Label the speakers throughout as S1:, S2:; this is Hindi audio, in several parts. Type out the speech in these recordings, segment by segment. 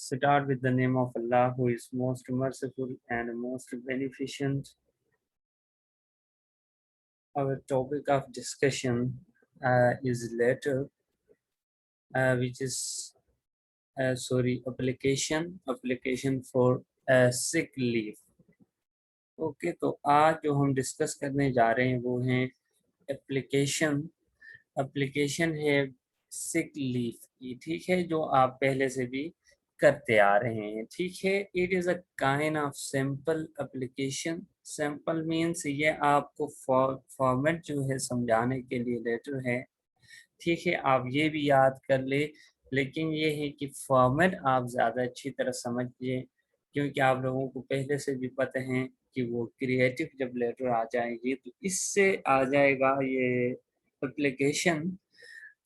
S1: start with the name of Allah, who is most merciful and most beneficent. Our topic of discussion is letter, which is application for sick leave. Okay, तो आज जो हम डिस्कस करने जा रहे हैं वो है एप्लीकेशन है सिक लीव की, ठीक है, जो आप पहले से भी करते आ रहे हैं, ठीक है। It is a kind of simple application. Simple means ये आपको फॉर्मेट जो है समझाने के लिए लेटर है, ठीक है, आप ये भी याद कर ले, लेकिन ये है कि फॉर्मेट आप ज़्यादा अच्छी तरह समझिए, क्योंकि आप लोगों को पहले से भी पता है कि वो क्रिएटिव जब लेटर आ जाएगी तो इससे आ जाएगा ये एप्लीकेशन।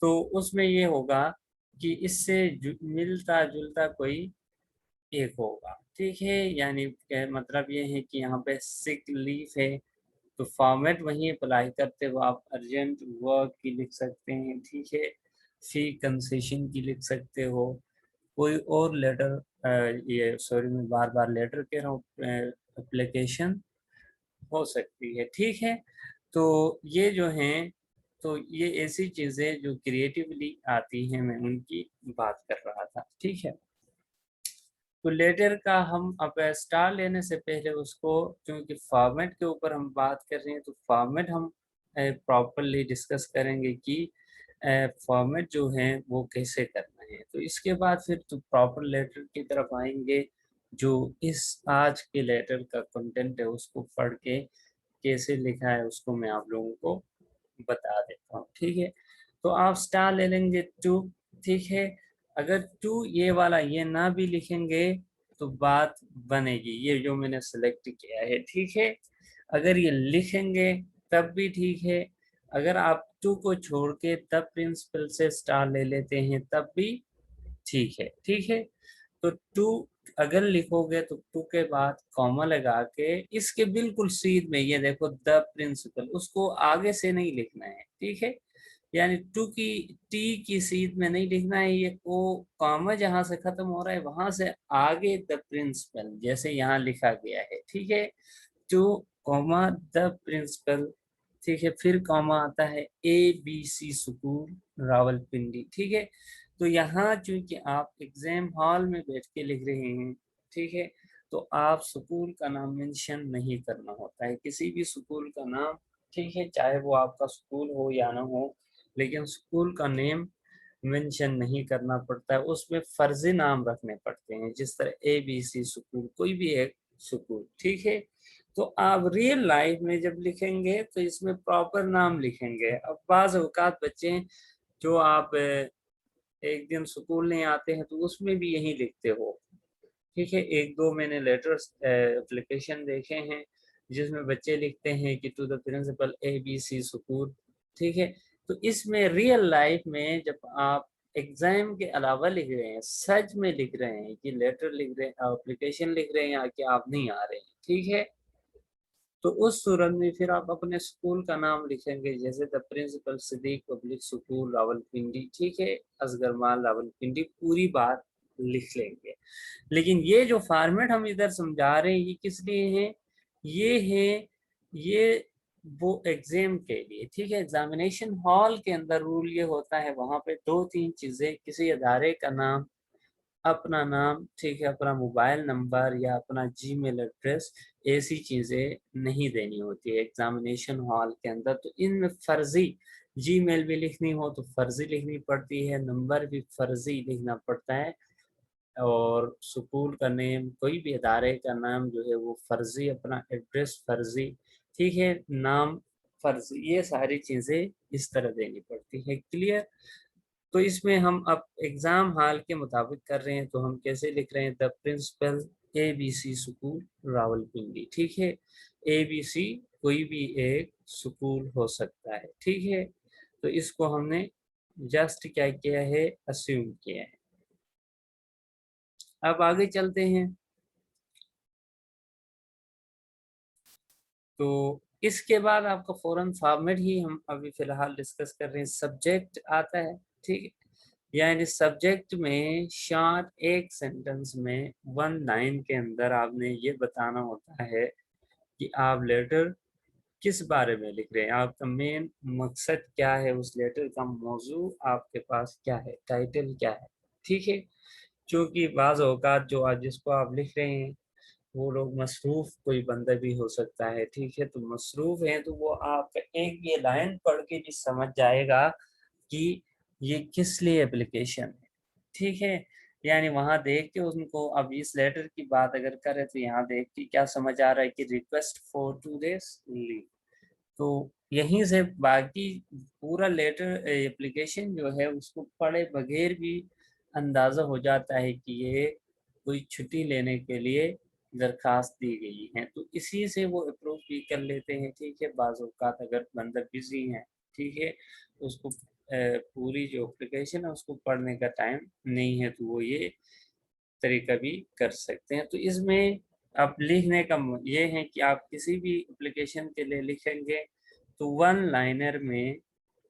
S1: तो उसमें ये होगा कि इससे मिलता जुलता कोई एक होगा, ठीक है। यानी मतलब ये है कि यहाँ पे सिक लीव है तो फॉर्मेट वहीं अप्लाई करते हो, आप अर्जेंट वर्क की लिख सकते हैं, ठीक है, फी कंसेशन की लिख सकते हो, कोई और लेटर, ये सॉरी मैं बार बार लेटर कह रहा हूँ, एप्लीकेशन हो सकती है, ठीक है। तो ये जो हैं, तो ये ऐसी चीज़ें जो क्रिएटिवली आती हैं, मैं उनकी बात कर रहा था, ठीक है। तो लेटर का हम अब स्टार लेने से पहले उसको, क्योंकि फॉर्मेट के ऊपर हम बात कर रहे हैं, तो फॉर्मेट हम प्रॉपरली डिस्कस करेंगे कि फॉर्मेट जो है वो कैसे करना है। तो इसके बाद फिर तो प्रॉपर लेटर की तरफ आएंगे, जो इस आज के लेटर का कंटेंट है उसको पढ़ के कैसे लिखा है उसको मैं आप लोगों को बता देता हूँ, ठीक है। तो आप स्टार ले लेंगे टू, ठीक है। अगर टू ये वाला ये ना भी लिखेंगे तो बात बनेगी, ये जो मैंने सेलेक्ट किया है, ठीक है। अगर ये लिखेंगे तब भी ठीक है, अगर आप टू को छोड़ के तब प्रिंसिपल से स्टार ले लेते हैं तब भी ठीक है, ठीक है। तो टू अगर लिखोगे तो टू के बाद कॉमा लगा के इसके बिल्कुल सीध में ये देखो द प्रिंसिपल, उसको आगे से नहीं लिखना है, ठीक है। यानी टू की टी की सीध में नहीं लिखना है, ये को कॉमा जहां से खत्म हो रहा है वहां से आगे द प्रिंसिपल जैसे यहाँ लिखा गया है, ठीक है। टू कॉमा द प्रिंसिपल, ठीक है, फिर कॉमा आता है ABC स्कूल रावलपिंडी, ठीक है। तो यहाँ चूंकि आप एग्जाम हॉल में बैठ के लिख रहे हैं, ठीक है, तो आप स्कूल का नाम मेंशन नहीं करना होता है, किसी भी स्कूल का नाम, ठीक है, चाहे वो आपका स्कूल हो या ना हो, लेकिन स्कूल का नेम मेंशन नहीं करना पड़ता है, उसमें फर्जी नाम रखने पड़ते हैं, जिस तरह ABC स्कूल, कोई भी एक स्कूल, ठीक है। तो आप रियल लाइफ में जब लिखेंगे तो इसमें प्रॉपर नाम लिखेंगे। अब बाज़ औकात बच्चे जो आप एक दिन स्कूल नहीं आते हैं तो उसमें भी यही लिखते हो, ठीक है। एक दो मैंने लेटर्स एप्लीकेशन देखे हैं जिसमें बच्चे लिखते हैं कि to the principal ABC school, ठीक है। तो इसमें रियल लाइफ में जब आप एग्जाम के अलावा लिख रहे हैं, सच में लिख रहे हैं कि लेटर लिख रहे हैं, एप्लीकेशन लिख रहे हैं कि आप नहीं आ रहे हैं, ठीक है, तो उस सूरत में फिर आप अपने स्कूल का नाम लिखेंगे, जैसे the principal Siddique public school Rawalpindi, ठीक है, असगरमाल रावलपिंडी, पूरी बात लिख लेंगे। लेकिन ये जो फॉर्मेट हम इधर समझा रहे हैं ये किस लिए है, ये है ये वो एग्जाम के लिए, ठीक है। एग्जामिनेशन हॉल के अंदर रूल ये होता है, वहां पे दो तीन चीजें, किसी अदारे का नाम, अपना नाम, ठीक है, अपना मोबाइल नंबर या अपना जीमेल एड्रेस, ऐसी चीज़ें नहीं देनी होती है एग्जामिनेशन हॉल के अंदर। तो इनमें फर्जी जीमेल भी लिखनी हो तो फर्जी लिखनी पड़ती है, नंबर भी फर्जी लिखना पड़ता है, और स्कूल का नेम, कोई भी अदारे का नाम जो है वो फर्जी, अपना एड्रेस फर्जी, ठीक है, नाम फर्जी, ये सारी चीज़ें इस तरह देनी पड़ती है, क्लियर। तो इसमें हम अब एग्जाम हॉल के मुताबिक कर रहे हैं, तो हम कैसे लिख रहे हैं, the principal ABC school Rawalpindi, ठीक है। ABC कोई भी एक स्कूल हो सकता है, ठीक है। तो इसको हमने जस्ट क्या किया है, अस्यूम किया है। अब आगे चलते हैं। तो इसके बाद आपका फॉरेन फॉर्मेट ही हम अभी फिलहाल डिस्कस कर रहे हैं, सब्जेक्ट आता है, ठीक है। यानी सब्जेक्ट में शॉर्ट एक सेंटेंस में 1 लाइन के अंदर आपने ये बताना होता है कि आप लेटर किस बारे में लिख रहे हैं, आपका मेन मकसद क्या है, उस लेटर का मौजू आपके पास क्या है, टाइटल क्या है। ठीक है, क्योंकि बाज़ औक़ात जो आज जिसको आप लिख रहे हैं वो लोग मसरूफ़ कोई बंदा भी हो सकता है। ठीक है, तो मसरूफ़ हैं तो वो आपका एक ये लाइन पढ़ के भी समझ जाएगा कि ये किस लिए एप्लीकेशन है। ठीक है, यानी वहाँ देख के उनको, अब इस लेटर की बात अगर करें तो यहाँ देख के क्या समझ आ रहा है कि रिक्वेस्ट फॉर 2 डेज़ लीव। तो यहीं से बाकी पूरा लेटर एप्लीकेशन जो है उसको पढ़े बगैर भी अंदाज़ा हो जाता है कि ये कोई छुट्टी लेने के लिए दरख्वास्त दी गई है, तो इसी से वो अप्रूव भी कर लेते हैं। ठीक है, बाज़ औक़ात अगर बंदा बिज़ी है, ठीक है, उसको पूरी जो एप्लीकेशन है उसको पढ़ने का टाइम नहीं है, तो वो ये तरीका भी कर सकते हैं। तो इसमें आप लिखने का ये है कि आप किसी भी एप्लीकेशन के लिए लिखेंगे तो वन लाइनर में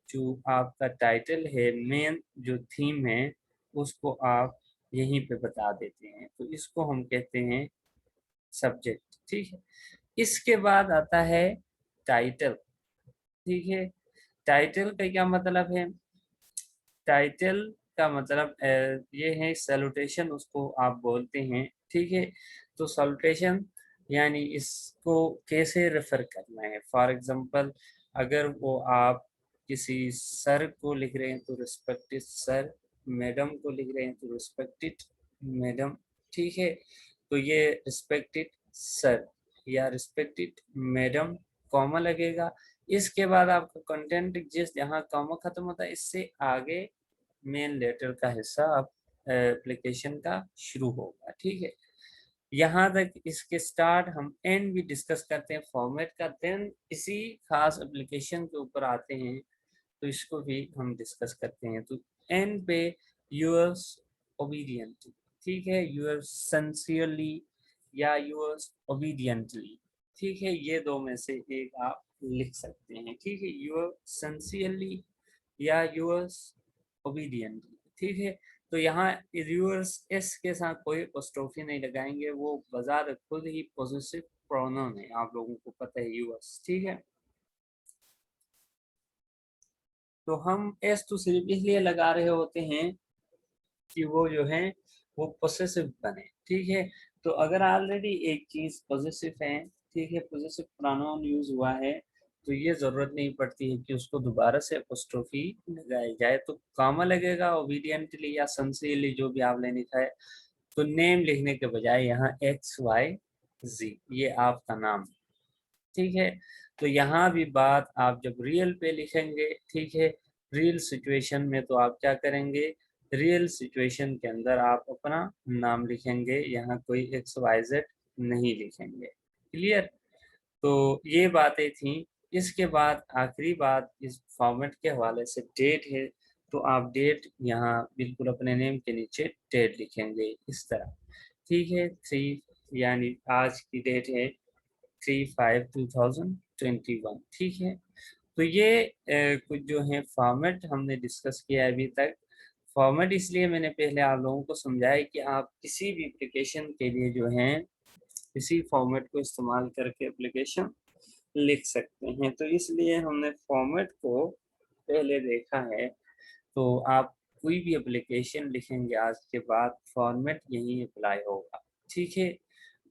S1: जो आपका टाइटल है, मेन जो थीम है, उसको आप यहीं पे बता देते हैं, तो इसको हम कहते हैं सब्जेक्ट। ठीक है, इसके बाद आता है टाइटल। ठीक है, टाइटल का क्या मतलब है? टाइटल का मतलब ये है सैल्यूटेशन, उसको आप बोलते हैं। ठीक है, तो सैल्यूटेशन यानी इसको कैसे रेफर करना है। फॉर एग्जांपल अगर वो आप किसी सर को लिख रहे हैं तो रिस्पेक्टेड सर, मैडम को लिख रहे हैं तो रिस्पेक्टेड मैडम। ठीक है, तो ये रिस्पेक्टेड सर या रिस्पेक्टेड मैडम, कॉमा लगेगा। इसके बाद आपका कंटेंट जिस जहाँ कॉमा खत्म होता है इससे आगे मेन लेटर का हिस्सा आप एप्लीकेशन का शुरू होगा। ठीक है, यहाँ तक इसके स्टार्ट हम एंड भी डिस्कस करते हैं फॉर्मेट का, देन इसी खास एप्लीकेशन के ऊपर आते हैं तो इसको भी हम डिस्कस करते हैं। तो एंड पे यूअर्स ओबीडियंटली, ठीक है, यूअर्स सिंसियरली या यूअर्स ओबीडियंटली। ठीक है, ये दो में से एक आप लिख सकते हैं। ठीक है, यूअर सिंसियरली या यूअर्स ओबीडियंटली। ठीक है, तो यहाँ यूअर्स एस के साथ कोई अपोस्ट्रोफी नहीं लगाएंगे, वो बजात खुद ही पॉजिटिव प्रोनाउन है, आप लोगों को पता है यूअर्स। ठीक है, तो हम एस तो सिर्फ इसलिए लगा रहे होते हैं कि वो जो है वो पोसेसिव बने। ठीक है, तो अगर ऑलरेडी एक चीज पॉजिटिव है, ठीक है, पॉजिटिव प्रोनाउन यूज हुआ है, तो ये जरूरत नहीं पड़ती है कि उसको दोबारा से अपोस्ट्रोफी लगाई जाए। तो कॉमा लगेगा ओबीडियंटली या सिंसियरली जो भी आपने लिखा है, तो नेम लिखने के बजाय यहाँ एक्स वाई जी ये आपका नाम। ठीक है, तो यहाँ भी बात आप जब रियल पे लिखेंगे, ठीक है, रियल सिचुएशन में, तो आप क्या करेंगे, रियल सिचुएशन के अंदर आप अपना नाम लिखेंगे, यहाँ कोई एक्स वाई जेड नहीं लिखेंगे। क्लियर? तो ये बातें थी। इसके बाद आखिरी बात इस फॉर्मेट के हवाले से डेट है, तो आप डेट यहाँ बिल्कुल अपने नेम के नीचे डेट लिखेंगे इस तरह। ठीक है, 3 यानी आज की डेट है 3/5/2021। ठीक है, तो ये कुछ जो है फॉर्मेट हमने डिस्कस किया है अभी तक। फॉर्मेट इसलिए मैंने पहले आप लोगों को समझाया कि आप किसी भी एप्लीकेशन के लिए जो है इसी फॉर्मेट को इस्तेमाल करके एप्लीकेशन लिख सकते हैं, तो इसलिए हमने फॉर्मेट को पहले देखा है। तो आप कोई भी एप्लीकेशन लिखेंगे आज के बाद फॉर्मेट यही अप्लाई होगा। ठीक है,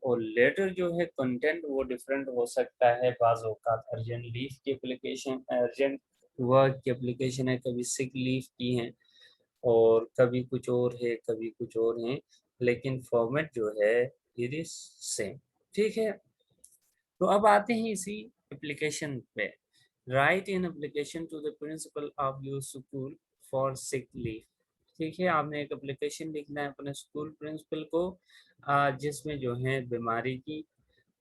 S1: और लेटर जो है कंटेंट वो डिफरेंट हो सकता है। बाज़ औक़ात अर्जेंट लीव की एप्लीकेशन, अर्जेंट वर्क की एप्लीकेशन है, कभी सिक लीव की है और कभी कुछ और है, कभी कुछ और है, लेकिन फॉर्मेट जो है इट इज सेम। ठीक है, तो अब आते हैं इसी एप्लीकेशन पे। Write in application to the principal of your school for sick leave. ठीक है, आपने एक एप्लीकेशन लिखना है अपने स्कूल प्रिंसिपल को, जिसमें जो है बीमारी की,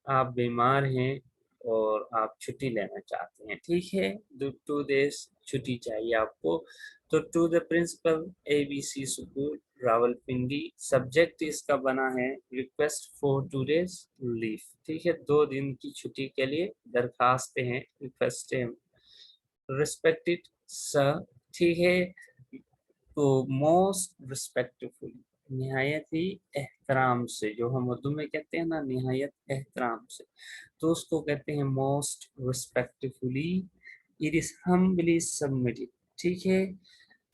S1: आप बीमार हैं और आप छुट्टी लेना चाहते हैं। ठीक है, 2 days छुट्टी चाहिए आपको। तो to the principal ABC school Rawalpindi, subject इसका बना है रिक्वेस्ट फॉर 2 days लीव। ठीक है, 2 दिन की छुट्टी के लिए दरखास्त हैं, रिक्वेस्ट है। रिस्पेक्टेड सर, ठीक है, तो मोस्ट रिस्पेक्टफुली, निहायत ही एहतराम से, जो हम उर्दू में कहते हैं ना निहायत एहतराम से, तो उसको कहते हैं most respectfully. It is humbly submitted, ठीक है,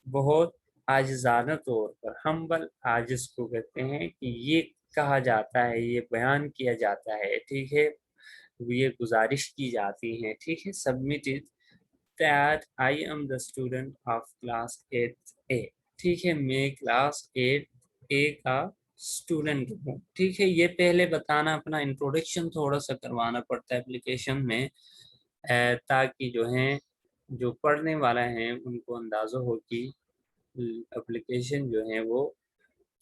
S1: बहुत आजिज़ाना तौर पर, हम्बल आजिज़ को कहते हैं कि ये कहा जाता है, ये बयान किया जाता है, ठीक है, ये गुजारिश की जाती है, ठीक है, submitted that I am the student of class 8A, ठीक है, मैं क्लास 8A का स्टूडेंट हूँ, ठीक है। ये पहले बताना, अपना इंट्रोडक्शन थोड़ा सा करवाना पड़ता है एप्लीकेशन में, ताकि जो है जो पढ़ने वाला है उनको अंदाज़ा हो कि एप्लीकेशन जो है वो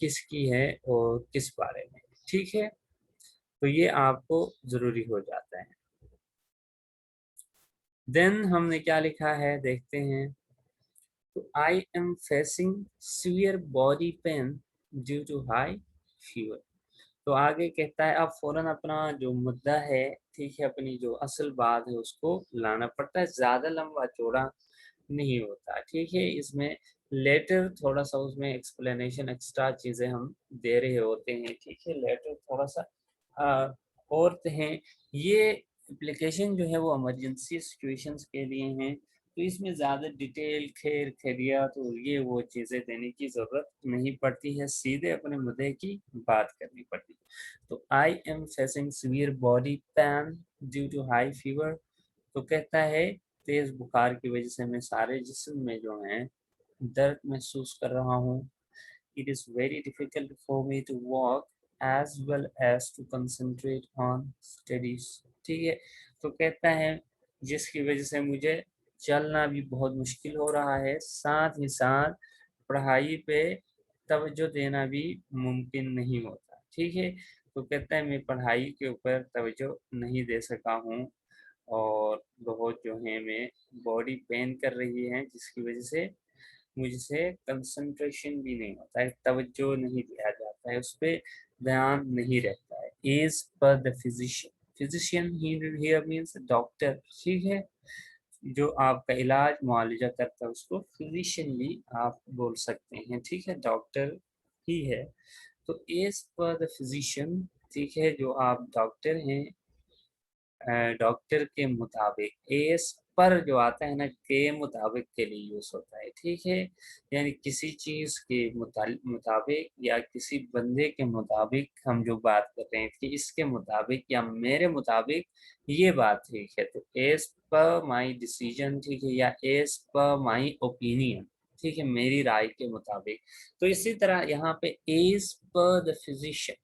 S1: किसकी है और किस बारे में, ठीक है। तो ये आपको ज़रूरी हो जाता है। देन हमने क्या लिखा है देखते हैं। तो I am facing severe body pain due to high fever. तो आगे कहता है अब फौरन अपना जो मुद्दा है, ठीक है, अपनी जो असल बात है उसको लाना पड़ता है, ज़्यादा लंबा चौड़ा नहीं होता, ठीक है। इसमें लेटर थोड़ा सा, उसमें एक्सप्लेनेशन एक्स्ट्रा चीज़ें हम दे रहे होते हैं, ठीक है, लेटर थोड़ा सा और हैं। ये एप्लीकेशन जो है वो इमरजेंसी सिचुएशंस के लिए हैं, तो इसमें ज़्यादा डिटेल खैर खैरियत और ये वो चीज़ें देने की ज़रूरत नहीं पड़ती है, सीधे अपने मुद्दे की बात करनी पड़ती है। तो I am facing severe body pain due to high fever, तो कहता है तेज बुखार की वजह से मैं सारे जिस्म में जो है दर्द महसूस कर रहा हूँ। It is very difficult for me to walk as well as to concentrate on studies, ठीक है। तो कहता है जिसकी वजह से मुझे चलना भी बहुत मुश्किल हो रहा है, साथ ही साथ पढ़ाई पे तवज्जो देना भी मुमकिन नहीं होता, ठीक है। तो कहता है मैं पढ़ाई के ऊपर तवज्जो नहीं दे सका हूँ, और बहुत जो है मैं बॉडी पेन कर रही है, जिसकी वजह से मुझसे कंसंट्रेशन भी नहीं होता है, तवज्जो नहीं दिया जाता है, उस पर ध्यान नहीं रहता है। As per the physician, physician here means doctor, ठीक है, जो आपका इलाज मुआवजा करता है उसको फिजिशियन भी आप बोल सकते हैं, ठीक है, डॉक्टर ही है। तो एज पर द फिजिशियन, ठीक है, जो आप डॉक्टर हैं, डॉक्टर के मुताबिक, एस पर जो आता है ना के मुताबिक के लिए यूज होता है, ठीक है, यानी किसी चीज के मुताबिक या किसी बंदे के मुताबिक हम जो बात कर रहे हैं कि इसके मुताबिक या मेरे मुताबिक ये बात ठीक है, तो एज पर माई डिसीजन, ठीक है, या एज पर माई ओपिनियन, ठीक है, मेरी राय के मुताबिक। तो इसी तरह यहाँ पे एज पर द फिजिशियन,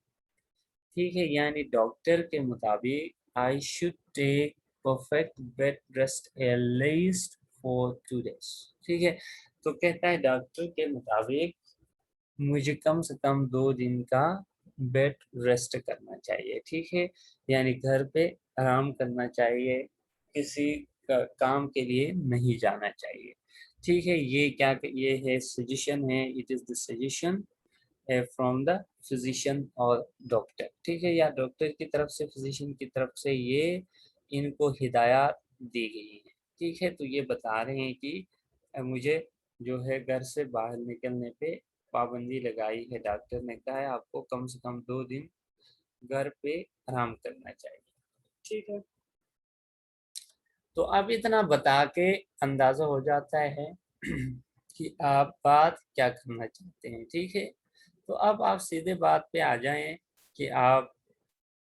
S1: ठीक है, यानी डॉक्टर के मुताबिक I should take perfect bed rest at least for 2 days, ठीक है। तो कहता है डॉक्टर के मुताबिक मुझे कम से कम 2 दिन का बेड रेस्ट करना चाहिए, ठीक है, यानी घर पे आराम करना चाहिए, किसी काम के लिए नहीं जाना चाहिए, ठीक है। ये क्या, ये है सजेशन है, it is the suggestion from the physician और डॉक्टर, ठीक है, या डॉक्टर की तरफ से फिजिशियन की तरफ से ये इनको हिदायत दी गई है, ठीक है। तो ये बता रहे हैं कि मुझे जो है घर से बाहर निकलने पे पाबंदी लगाई है, डॉक्टर ने कहा है आपको कम से कम 2 दिन घर पे आराम करना चाहिए, ठीक है। तो अब इतना बता के अंदाजा हो जाता है कि आप बात क्या करना चाहते हैं, ठीक है। तो अब आप सीधे बात पे आ जाएं कि आप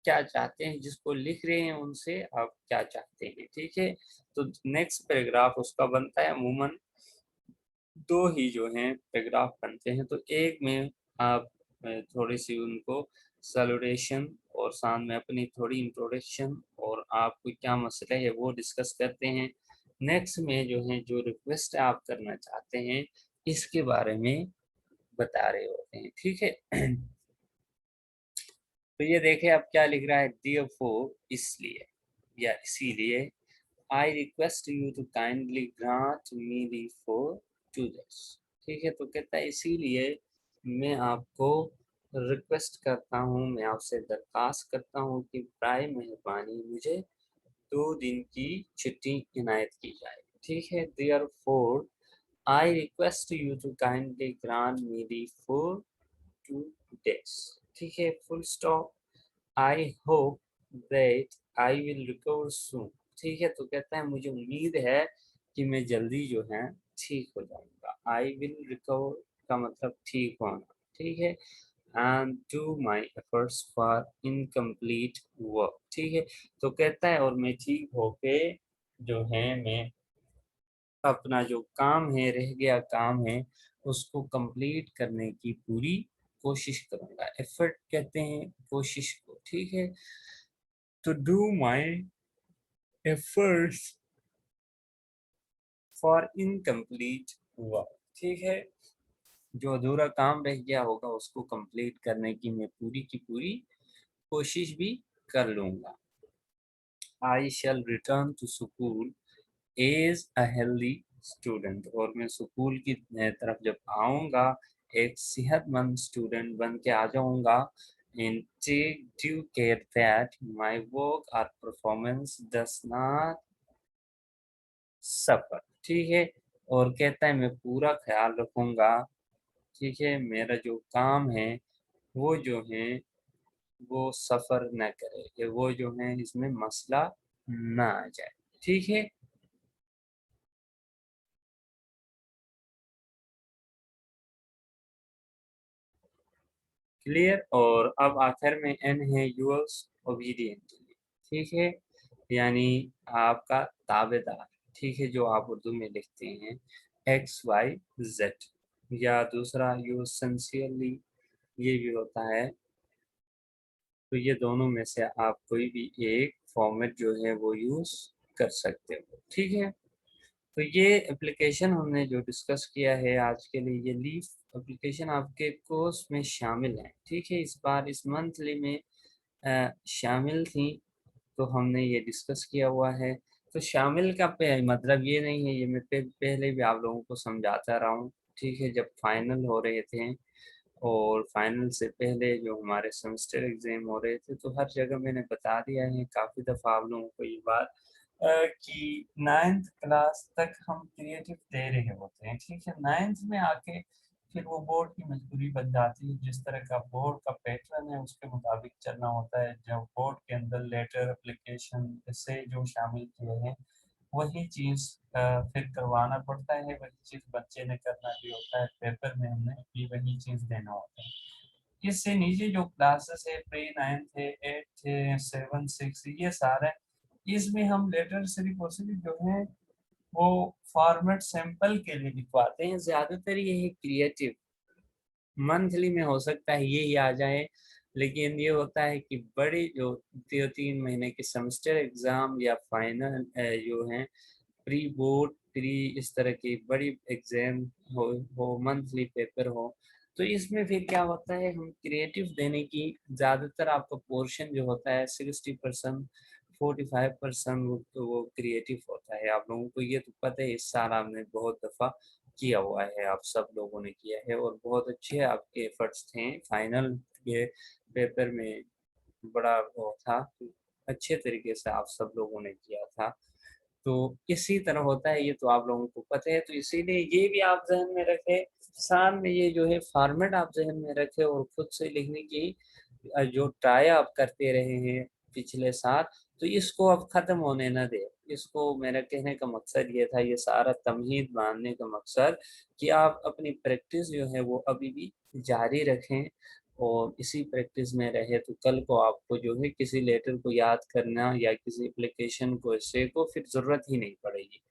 S1: क्या चाहते हैं, जिसको लिख रहे हैं उनसे आप क्या चाहते हैं, ठीक है। तो नेक्स्ट पैराग्राफ उसका बनता है, अमूमन 2 ही जो हैं पैराग्राफ बनते हैं, तो एक में आप थोड़ी सी उनको सैलूटेशन और साथ में अपनी थोड़ी इंट्रोडक्शन और आपको क्या मसला है वो डिस्कस करते हैं। नेक्स्ट में जो है जो रिक्वेस्ट आप करना चाहते हैं इसके बारे में बता रहे होते हैं, ठीक है। तो ये देखें अब क्या लिख रहा है, therefore, इसलिए या इसीलिए, I request you to kindly grant me leave for 2 days, ठीक है। तो कहता है इसीलिए मैं आपको रिक्वेस्ट करता हूँ, मैं आपसे दरख्वास्त करता हूँ कि बराए मेहरबानी मुझे 2 दिन की छुट्टी इनायत की जाए, ठीक है। Therefore I request you to kindly grant me the full 2 days. ठीक है, full stop. I hope that I will recover soon. ठीक है, तो कहता है मुझे उम्मीद है कि मैं जल्दी जो है ठीक हो जाऊंगा. I will recover का मतलब ठीक होना. ठीक है, and do my efforts for incomplete work. ठीक है, तो कहता है और मैं ठीक होके जो है मैं अपना जो काम है, रह गया काम है, उसको कंप्लीट करने की पूरी कोशिश करूंगा. एफर्ट कहते हैं कोशिश को. ठीक है, to do my efforts for incomplete work. ठीक है, जो अधूरा काम रह गया होगा उसको कंप्लीट करने की मैं पूरी की पूरी कोशिश भी कर लूंगा. I shall return to school as a healthy student. और मैं स्कूल की तरफ जब आऊँगा एक सेहतमंद स्टूडेंट बन के आ जाऊँगा. And take due care that my work or performance does not suffer. ठीक है, और कहता है मैं पूरा ख्याल रखूँगा. ठीक है, मेरा जो काम है वो जो है वो सफ़र न करे, कि वो जो है इसमें मसला ना आ जाए. ठीक है, क्लियर. और अब आखिर में एन है यूअर्स ओबीडियंटली. ठीक है, यानी आपका ताबेदार. ठीक है, जो आप उर्दू में लिखते हैं एक्स वाई जेड, या दूसरा यूज सिंसियरली ये भी होता है. तो ये दोनों में से आप कोई भी एक फॉर्मेट जो है वो यूज कर सकते हो. ठीक है, तो ये एप्लीकेशन हमने जो डिस्कस किया है आज के लिए, ये लीफ एप्लीकेशन आपके कोर्स में शामिल है. ठीक है, इस बार इस मंथली में शामिल थी, तो हमने ये डिस्कस किया हुआ है. तो शामिल का मतलब ये नहीं है, ये मैं पहले भी आप लोगों को समझाता रहा हूँ. ठीक है, जब फाइनल हो रहे थे और फाइनल से पहले जो हमारे सेमेस्टर एग्जाम हो रहे थे, तो हर जगह मैंने बता दिया है काफ़ी दफ़ा आप लोगों को ये बात, कि 9th क्लास तक हम क्रिएटिव दे रहे होते हैं. ठीक है, 9th में आके फिर वो बोर्ड की मजबूरी बन जाती है. जिस तरह का बोर्ड का पैटर्न है उसके मुताबिक चलना होता है. जब बोर्ड के अंदर लेटर एप्लीकेशन से जो शामिल किए हैं वही चीज़ फिर करवाना पड़ता है. वही चीज़ बच्चे ने करना भी होता है. पेपर में हमने भी वही चीज़ देना होता है. इससे नीचे जो क्लासेस है प्री 9th है, 8th है, 7, 6, ये सारा इसमें हम लेटर सिर्फ और सिर्फ जो है वो फॉर्मेट सैंपल के लिए लिखवाते हैं. ज़्यादातर ये है क्रिएटिव. मंथली में हो सकता है ये ही आ जाए, लेकिन ये होता है कि बड़ी जो 3 महीने के सेमेस्टर एग्ज़ाम या फाइनल जो हैं प्री बोर्ड प्री इस तरह की बड़ी एग्जाम हो मंथली पेपर हो, तो इसमें फिर क्या होता है हम क्रिएटिव देने की ज़्यादातर आपका पोर्शन जो होता है 60%, 45% वो क्रिएटिव होता है. आप लोगों को ये तो पता है, इस साल आपने बहुत दफ़ा किया हुआ है, आप सब लोगों ने किया है और बहुत अच्छे आपके एफर्ट्स थे. फाइनल के पेपर में बड़ा वो था, अच्छे तरीके से आप सब लोगों ने किया था. तो इसी तरह होता है, ये तो आप लोगों को पता है. तो इसीलिए ये भी आप जहन में रखें, साथ में ये जो है फॉर्मेट आप जहन में रखें, और खुद से लिखने की जो ट्राई आप करते रहे हैं पिछले साल, तो इसको अब ख़त्म होने ना दें. इसको मेरा कहने का मकसद ये था, ये सारा तमहीद बांधने का मकसद कि आप अपनी प्रैक्टिस जो है वो अभी भी जारी रखें, और इसी प्रैक्टिस में रहे तो कल को आपको जो है किसी लेटर को याद करना या किसी एप्लीकेशन को ऐसे को फिर ज़रूरत ही नहीं पड़ेगी.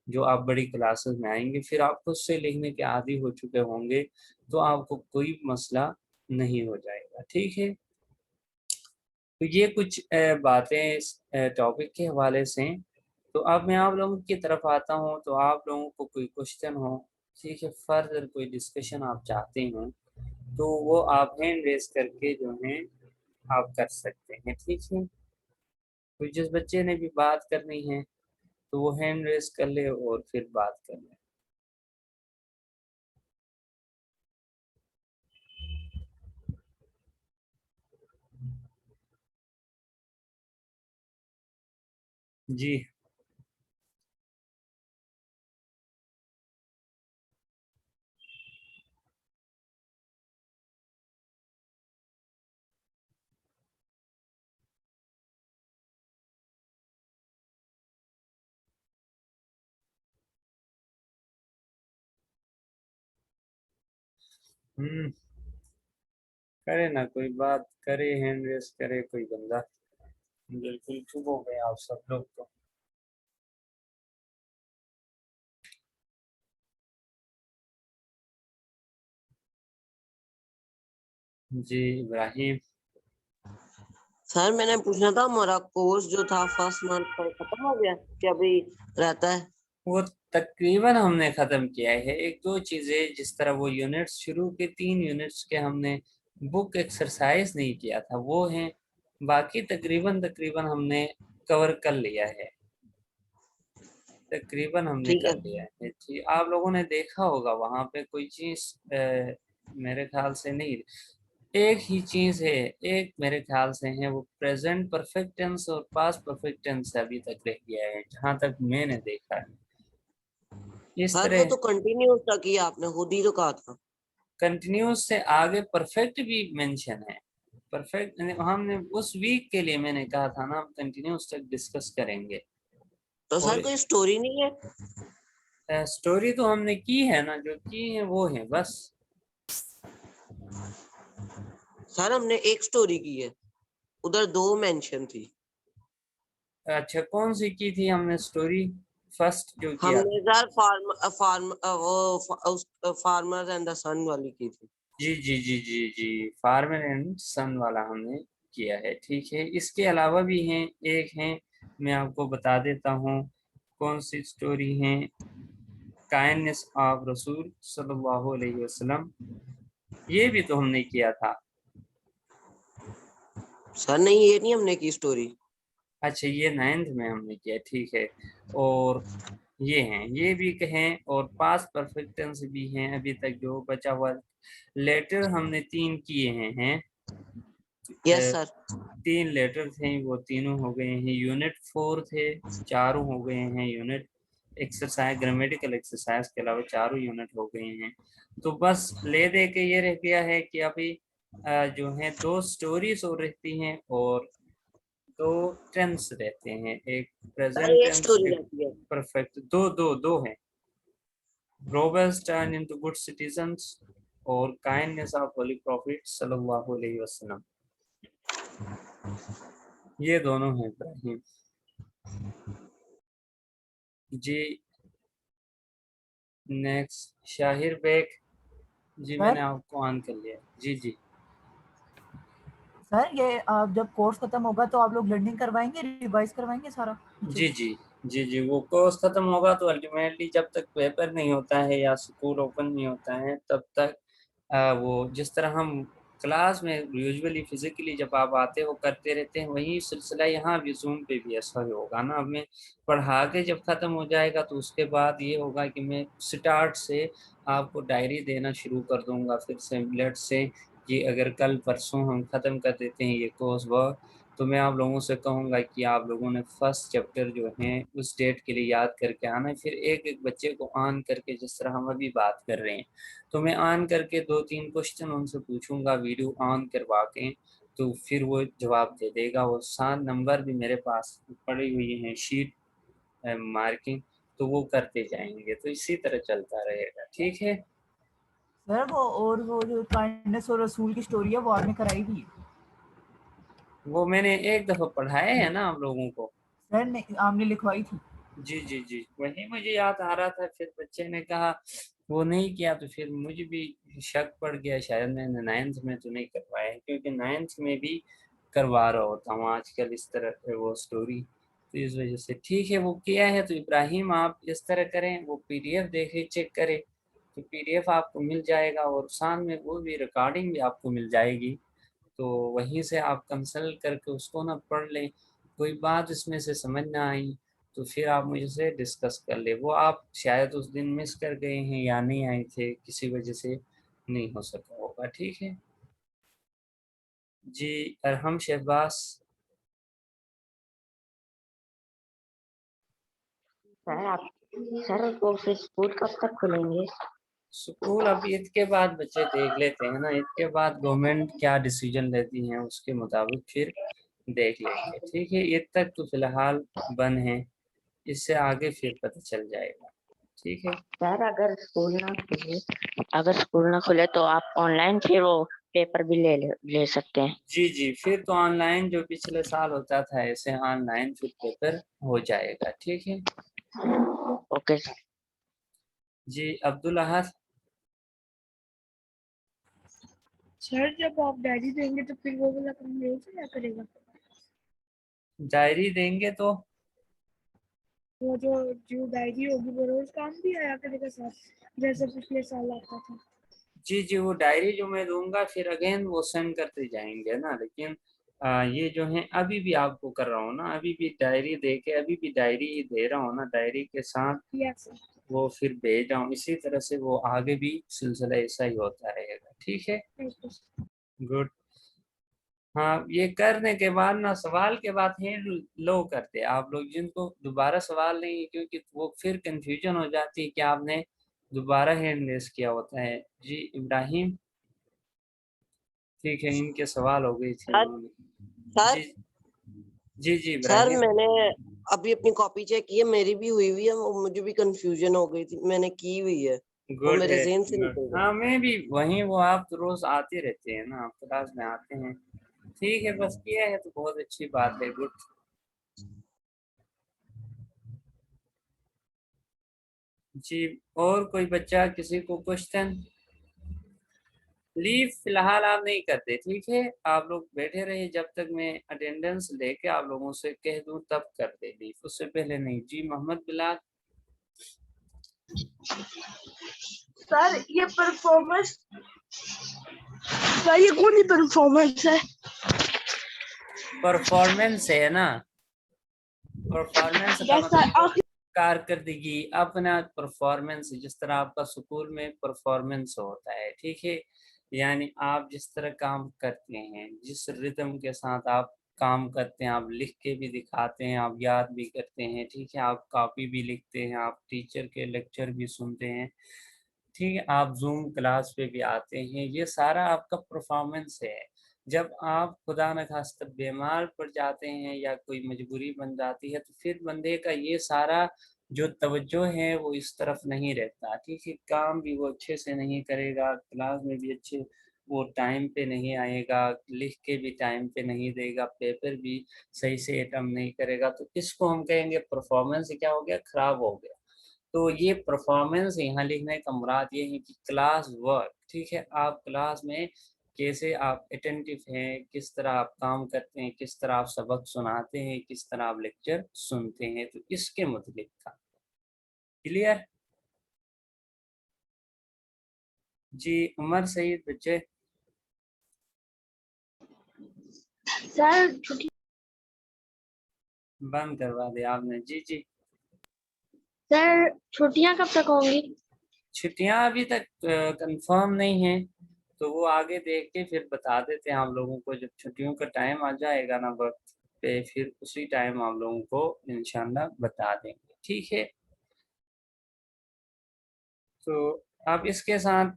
S1: जो आप बड़ी क्लासेस में आएंगे फिर आप खुद से लिखने के आदी हो चुके होंगे, तो आपको कोई मसला नहीं हो जाएगा. ठीक है, तो ये कुछ बातें इस टॉपिक के हवाले से. तो अब मैं आप लोगों की तरफ आता हूँ, तो आप लोगों को कोई क्वेश्चन हो, ठीक है, फर्दर कोई डिस्कशन आप चाहते हो, तो वो आप हैंड रेस करके जो है आप कर सकते हैं. ठीक है, तो जिस बच्चे ने भी बात करनी है तो वो हैंड रेस कर ले और फिर बात कर ले. जी. करे ना, कोई बात करे, हैंड रेस करे कोई बंदा। बिल्कुल चुप हो गए आप सब लोग तो। जी इब्राहिम।
S2: सर मैंने पूछना था, हमारा कोर्स जो था फर्स्ट मंथ का खत्म हो गया कि अभी रहता है?
S1: वो तकरीबन हमने खत्म किया है। एक दो चीजें, जिस तरह वो यूनिट्स शुरू के 3 यूनिट्स के हमने बुक एक्सरसाइज नहीं किया था वो है, बाकी तकरीबन तकरीबन हमने कवर कर लिया है। तकरीबन हमने
S2: ठीक
S1: कर
S2: है।
S1: लिया है जी। आप लोगों ने देखा होगा वहां पे कोई चीज, मेरे ख्याल से नहीं, एक ही चीज है, एक मेरे ख्याल से है, वो प्रेजेंट परफेक्ट टेंस और पास्ट परफेक्ट टेंस अभी तक रह गया है जहां तक मैंने देखा है। इस
S2: सर वो
S1: तरह
S2: तो कंटिन्यूस था किया आपने, खुद ही तो कहा था।
S1: कंटिन्यूस से आगे परफेक्ट भी मेंशन है। परफेक्ट हमने उस वीक के लिए मैंने कहा था ना, हम कंटिन्यूस तक डिस्कस करेंगे।
S2: तो
S1: और
S2: सर कोई स्टोरी नहीं है?
S1: स्टोरी तो हमने की है ना, जो की है वो है बस।
S2: सर हमने एक स्टोरी की है, उधर 2 मेंशन थी।
S1: अच्छा, कौन सी की थी हमने स्टोरी? फर्स्ट जो किया
S2: हमने
S1: था।
S2: सर फार्मर एंड द सन वाली की थी।
S1: जी जी जी जी जी, फार्मर एंड सन वाला हमने किया है, ठीक है। इसके अलावा भी हैं, एक हैं, मैं आपको बता देता हूँ कौन सी स्टोरी है। काइंडनेस ऑफ रसूल सल्लल्लाहु अलैहि वसल्लम, ये भी तो हमने किया था।
S2: सर नहीं, ये नहीं हमने की स्टोरी।
S1: अच्छा, ये 9th में हमने किया, ठीक है। और ये हैं, ये भी कहें, और पास्ट परफेक्ट टेंस भी हैं अभी तक जो बचा हुआ। लेटर हमने 3 किए हैं।
S2: यस
S1: अ,
S2: सर।
S1: 3 लेटर थे, वो तीनों हो गए हैं। यूनिट 4 थे, चारों हो गए हैं। यूनिट एक्सरसाइज, ग्रामेटिकल एक्सरसाइज के अलावा चारों यूनिट हो गए हैं। तो बस ले दे के ये रह गया है कि अभी जो है 2 स्टोरीज और रहती हैं, और 2 टेंस रहते हैं, एक
S2: सर
S1: प्रेजेंट
S2: एक
S1: टेंस,
S2: स्टोरी
S1: एक
S2: रहती है।
S1: परफेक्ट। दो दो दो हैं, robbers turn into good citizens और काइंडनेस ऑफ होली प्रॉफिट सल्लल्लाहु अलैहि वसल्लम, ये दोनों हैं इब्राहिम जी। नेक्स्ट शाहिर बेग जी, मैंने
S3: सर
S1: आपको ऑन कर लिया जी जी।
S3: सर ये जब कोर्स खत्म होगा तो आप लोग लर्निंग करवाएंगे, रिवाइज करवाएंगे सारा पीछे
S1: जी
S3: से?
S1: जी जी जी, वो कोर्स खत्म होगा तो अल्टीमेटली जब तक पेपर नहीं होता है या स्कूल ओपन नहीं होता है तब तक वो जिस तरह हम क्लास में यूजुअली फिजिकली जब आप आते हो करते रहते हैं, वही सिलसिला यहाँ भी जूम पे भी ऐसा ही होगा ना। अब मैं पढ़ा के जब ख़त्म हो जाएगा तो उसके बाद ये होगा कि मैं स्टार्ट से आपको डायरी देना शुरू कर दूंगा फिर से, लेट से कि अगर कल परसों हम ख़त्म कर देते हैं ये कोर्स वर्क, तो मैं आप लोगों से कहूँगा कि आप लोगों ने फर्स्ट चैप्टर जो है उस डेट के लिए याद करके आना है। फिर एक एक बच्चे को ऑन करके, जिस तरह हम अभी बात कर रहे हैं, तो मैं ऑन करके 2-3 क्वेश्चन उनसे पूछूंगा वीडियो ऑन करवा के, तो फिर वो जवाब दे देगा। और 7 नंबर भी मेरे पास पड़ी हुई हैं शीट मार्किंग, तो वो करते जाएंगे, तो इसी तरह चलता रहेगा, ठीक है।
S3: सर वो, और वो जो काइंडनेस और रसूल की स्टोरी है वो आपने कराई भी है?
S1: वो मैंने एक दफ़ा पढ़ाया है ना आप लोगों को।
S3: सर ने आपने लिखवाई थी?
S1: जी जी जी, वही मुझे याद आ रहा था, फिर बच्चे ने कहा वो नहीं किया, तो फिर मुझे भी शक पड़ गया, शायद मैंने 9th में तो नहीं करवाया है, क्योंकि 9th में भी करवा रहा होता हूँ आजकल इस तरह वो स्टोरी, तो इस वजह से ठीक है वो किया है। तो इब्राहिम आप इस तरह करें, वो पीडीएफ देखें, चेक करें, तो पीडीएफ आपको मिल जाएगा, और साथ में वो भी रिकॉर्डिंग भी आपको मिल जाएगी, तो वहीं से आप कंसल्ट करके उसको ना पढ़ लें। कोई बात इसमें से समझ ना आई तो फिर आप मुझसे डिस्कस कर ले। वो आप शायद उस दिन मिस कर गए हैं या नहीं आए थे, किसी वजह से नहीं हो सका होगा, ठीक है जी। अरहम शहबाज।
S4: सर आप सर वो फिर स्कूल कब तक खुलेंगे?
S1: स्कूल अब ईद के बाद बच्चे देख लेते हैं ना, ईद के बाद गवर्नमेंट क्या डिसीजन लेती है उसके मुताबिक फिर देख लेंगे, ठीक है। ईद तक तो फिलहाल बंद है, इससे आगे फिर पता चल जाएगा। ठीक है।
S4: सर अगर स्कूल ना खुले तो आप ऑनलाइन फिर वो पेपर भी ले सकते हैं।
S1: जी जी, फिर तो ऑनलाइन जो पिछले साल होता था ऐसे ऑनलाइन फिर पेपर हो जाएगा। ठीक है
S4: ओके सर।
S1: जी। अब्दुल अहद।
S5: सर जब आप डायरी देंगे तो फिर वो वाला काम यही से क्या करेगा?
S1: डायरी देंगे तो
S5: वो जो डायरी होगी वो रोज काम भी आया करेगा साथ जैसे पिछले साल आता था।
S1: जी जी, वो डायरी जो मैं दूंगा फिर अगेन वो सेंड करते जाएंगे ना, लेकिन ये जो है अभी भी आपको कर रहा हूँ ना, अभी भी डायरी दे के अभी भी डायरी ही दे रहा हूँ ना, डायरी के साथ
S5: यस सर।
S1: वो फिर भेज रहा हूँ। इसी तरह से वो आगे भी सिलसिला ऐसा ही होता रहेगा। ठीक है,
S5: थैंक यू।
S1: गुड। हाँ, ये करने के बाद ना सवाल के बाद हैंड लो करते आप लोग, जिनको दोबारा सवाल नहीं, क्योंकि वो फिर कंफ्यूजन हो जाती है कि आपने दोबारा हैंड रेस किया होता है। जी इब्राहिम। ठीक है, इनके सवाल हो गए थे
S2: सर
S1: जी जी जी
S2: सर
S1: इब्राहिम।
S2: मैंने अभी अपनी कॉपी चेक की है, मेरी भी हुई है, वो मुझे भी कंफ्यूजन हो गई थी, मैंने की हुई है, वो
S1: गुड
S2: मेरे
S1: है,
S2: ज़हन से
S1: गुड।
S2: निकल गई।
S1: हाँ मैं भी वहीं, वो आप तो रोज आते रहते हैं ना, आप क्लास में आते हैं। ठीक है, बस किया है तो बहुत अच्छी बात है। गुड। जी, और कोई बच्चा, किसी को क्वेश्चन? लीव फिलहाल आप नहीं करते। ठीक है, आप लोग बैठे रहिए जब तक मैं अटेंडेंस लेके आप लोगों से कह दूं तब कर दे लीव, उससे पहले नहीं। जी मोहम्मद बिलाल।
S5: सर ये परफॉर्मेंस, सर ये कौन सी परफॉर्मेंस है?
S1: परफॉर्मेंस है ना, परफॉर्मेंस का
S5: यस सर।
S1: मतलब कारकर्दगी, अपना परफॉर्मेंस, जिस तरह आपका स्कूल में परफॉर्मेंस होता है। ठीक है, यानी आप जिस तरह काम करते हैं, जिस रिदम के साथ आप काम करते हैं, आप लिख के भी दिखाते हैं, आप याद भी करते हैं। ठीक है, आप कॉपी भी लिखते हैं, आप टीचर के लेक्चर भी सुनते हैं। ठीक है, आप जूम क्लास पे भी आते हैं, ये सारा आपका परफॉर्मेंस है। जब आप खुदा न खास्ता बीमार पड़ जाते हैं या कोई मजबूरी बन जाती है तो फिर बंदे का ये सारा जो तवज्जो है वो इस तरफ नहीं रहता। ठीक है, काम भी वो अच्छे से नहीं करेगा, क्लास में भी अच्छे वो टाइम पे नहीं आएगा, लिख के भी टाइम पे नहीं देगा, पेपर भी सही से अटेम्प्ट नहीं करेगा, तो इसको हम कहेंगे परफॉर्मेंस क्या हो गया, खराब हो गया। तो ये परफॉर्मेंस यहाँ लिखने का मुराद ये है कि क्लास वर्क। ठीक है, आप क्लास में कैसे आप अटेंटिव हैं, किस तरह आप काम करते हैं, किस तरह आप सबक सुनाते हैं, किस तरह आप लेक्चर सुनते हैं, तो इसके मुताबिक था। क्लियर? जी उमर सईद बच्चे।
S5: सर छुट्टी।
S1: बंद करवा दिया आपने? जी जी।
S5: सर छुट्टियां कब तक होंगी?
S1: छुट्टियां अभी तक कंफर्म नहीं है, तो वो आगे देख के फिर बता देते हैं आप लोगों को। जब छुट्टियों का टाइम आ जाएगा ना वक्त पे, फिर उसी टाइम आप लोगों को इंशाल्लाह बता देंगे। ठीक है, तो आप इसके साथ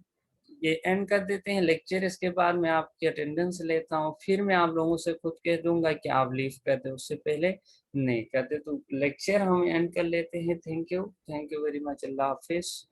S1: ये एंड कर देते हैं लेक्चर। इसके बाद मैं आपकी अटेंडेंस लेता हूँ, फिर मैं आप लोगों से खुद कह दूंगा कि आप लीव कर दे, उससे पहले नहीं करते। तो लेक्चर हम एंड कर लेते हैं। Thank you very much. Allah Hafiz.